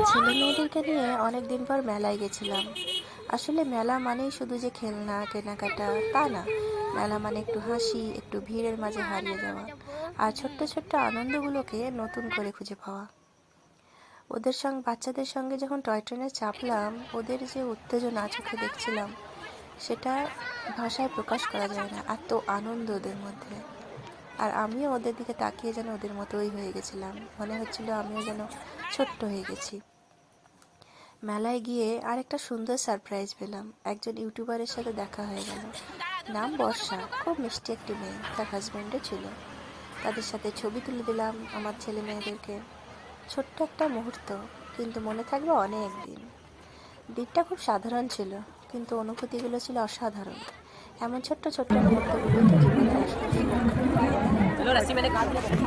ছেলে মেয়েদেরকে নিয়ে অনেক দিন পর মেলায় গেছিলাম। আসলে মেলা মানেই শুধু যে খেলনা কেনাকাটা তা না। মেলা মানে একটু হাসি, একটু ভিড়ের মাঝে হারিয়ে যাওয়া, আর ছোট্ট ছোট্ট আনন্দগুলোকে নতুন করে খুঁজে পাওয়া। বাচ্চাদের সঙ্গে যখন টয় ট্রেনে চাপলাম, ওদের যে উত্তেজনা চোখে দেখছিলাম, সেটা ভাষায় প্রকাশ করা যায় না, এত আনন্দ ওদের মধ্যে। আর আমিও ওদের দিকে তাকিয়ে যেন ওদের মতোই হয়ে গেছিলাম, মনে হচ্ছিল আমিও যেন ছোট্ট হয়ে গেছি। মেলায় গিয়ে আরেকটা সুন্দর সারপ্রাইজ পেলাম, একজন ইউটিউবারের সাথে দেখা হয়ে গেল। নাম বর্ষা, খুব মিষ্টি একটি মেয়ে, তার হাজব্যান্ডও ছিল। তাদের সাথে ছবি তুলে দিলাম আমার ছেলে মেয়েদেরকে। ছোট্ট একটা মুহূর্ত, কিন্তু মনে থাকবে অনেক দিন। দিনটা খুব সাধারণ ছিল, কিন্তু অনুভূতিগুলো ছিল অসাধারণ। এমন ছোট্ট ছোট্ট মুহূর্তগুলোই তো জীবনের আসল সুখ।